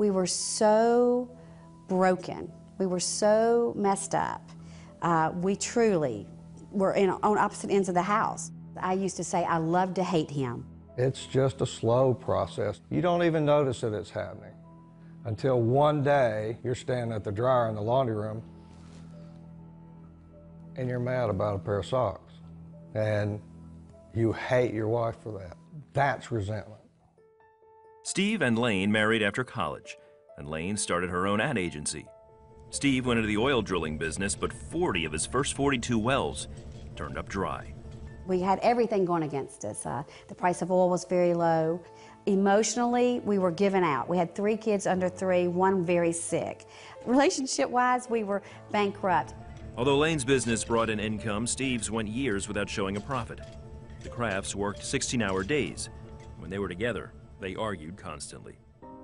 We were so broken. We were so messed up. We truly were on opposite ends of the house. I used to say I love to hate him. It's just a slow process. You don't even notice that it's happening until one day you're standing at the dryer in the laundry room and you're mad about a pair of socks and you hate your wife for that. That's resentment. Steve and Laine married after college, and Laine started her own ad agency. Steve went into the oil drilling business, but 40 of his first 42 wells turned up dry. We had everything going against us. The price of oil was very low. Emotionally, we were given out. We had 3 kids under 3, 1 very sick. Relationship-wise, we were bankrupt. Although Laine's business brought in income, Steve's went years without showing a profit. The Crafts worked 16-hour days. When they were together, they argued constantly.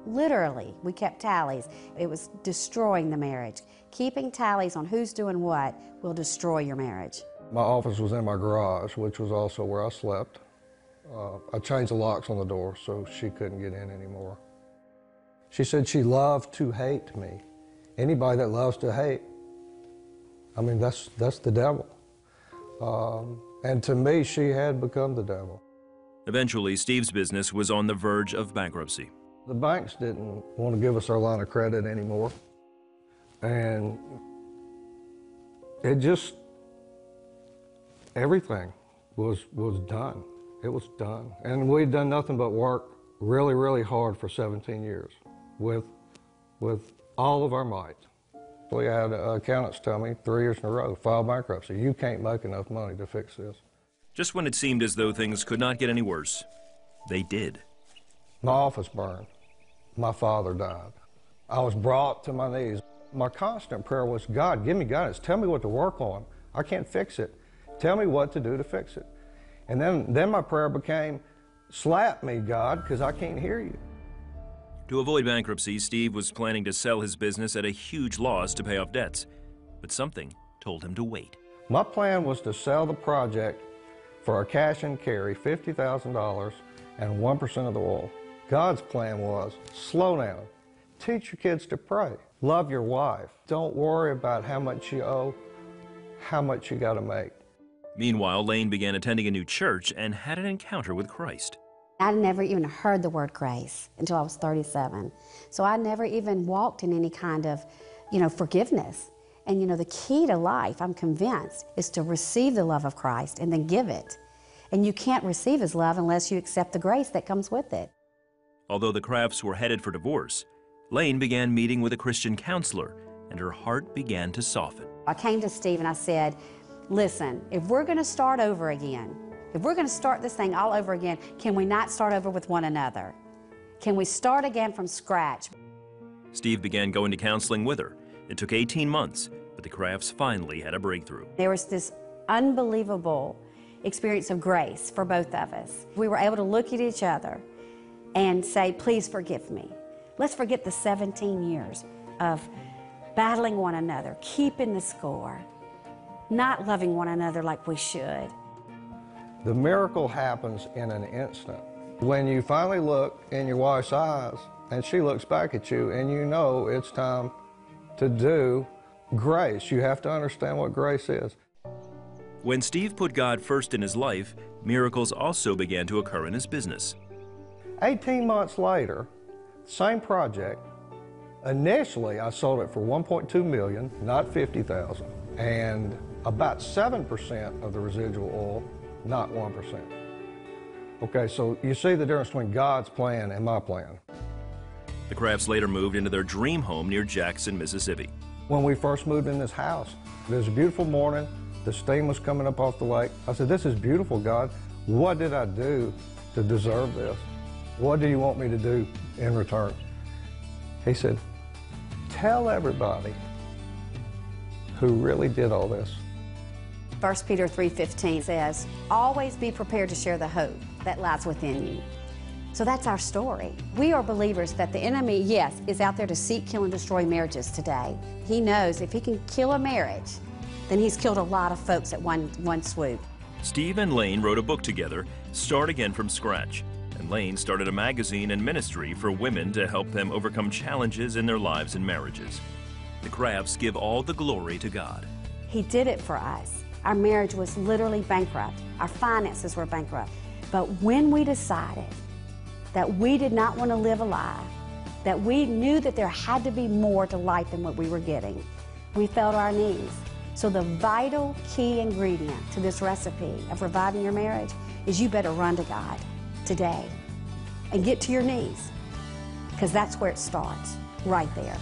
Literally, we kept tallies. It was destroying the marriage. Keeping tallies on who's doing what will destroy your marriage. My office was in my garage, which was also where I slept. I changed the locks on the door so she couldn't get in anymore. She said she loved to hate me. Anybody that loves to hate, I mean, that's the devil. And to me, she had become the devil. Eventually, Steve's business was on the verge of bankruptcy. The banks didn't want to give us our line of credit anymore. And it just, everything was done. It was done. And we'd done nothing but work really, really hard for 17 years with all of our might. I had accountants tell me 3 years in a row, file bankruptcy. You can't make enough money to fix this. Just when it seemed as though things could not get any worse, they did. My office burned. My father died. I was brought to my knees. My constant prayer was, God, give me guidance. Tell me what to work on. I can't fix it. Tell me what to do to fix it. And then my prayer became, slap me, God, because I can't hear you. To avoid bankruptcy, Steve was planning to sell his business at a huge loss to pay off debts. But something told him to wait. My plan was to sell the project for a cash and carry, $50,000 and 1% of the oil. God's plan was, slow down. Teach your kids to pray. Love your wife. Don't worry about how much you owe, how much you got to make. Meanwhile, Laine began attending a new church and had an encounter with Christ. I never even heard the word grace until I was 37. So I never even walked in any kind of, forgiveness. And the key to life, I'm convinced, is to receive the love of Christ and then give it. And you can't receive his love unless you accept the grace that comes with it. Although the Crafts were headed for divorce, Laine began meeting with a Christian counselor, and her heart began to soften. I came to Steve and I said, listen, if we're going to start over again, if we're going to start this thing all over again, can we not start over with one another? Can we start again from scratch? Steve began going to counseling with her. It took 18 months, but the Crafts finally had a breakthrough. There was this unbelievable experience of grace for both of us. We were able to look at each other and say, please forgive me. Let's forget the 17 years of battling one another, keeping the score, not loving one another like we should. The miracle happens in an instant. When you finally look in your wife's eyes and she looks back at you and you know it's time to do grace. You have to understand what grace is. When Steve put God first in his life, miracles also began to occur in his business. 18 months later, same project. Initially, I sold it for $1.2 million, not $50,000, and about 7% of the residual oil, not 1%. Okay, so you see the difference between God's plan and my plan. The Crafts later moved into their dream home near Jackson, Mississippi. When we first moved in this house, it was a beautiful morning. The steam was coming up off the lake. I said, this is beautiful, God. What did I do to deserve this? What do you want me to do in return? He said, tell everybody who really did all this. 1 Peter 3:15 says, always be prepared to share the hope that lies within you. So that's our story. We are believers that the enemy, yes, is out there to seek, kill, and destroy marriages today. He knows if he can kill a marriage, then he's killed a lot of folks at one swoop. Steve and Laine wrote a book together, Start Again from Scratch. and Laine started a magazine and ministry for women to help them overcome challenges in their lives and marriages. The Crafts give all the glory to God. He did it for us. Our marriage was literally bankrupt. Our finances were bankrupt. But when we decided that we did not want to live a lie, that we knew that there had to be more to life than what we were getting, we fell to our knees. So the vital key ingredient to this recipe of reviving your marriage is you better run to God today and get to your knees, because that's where it starts, right there.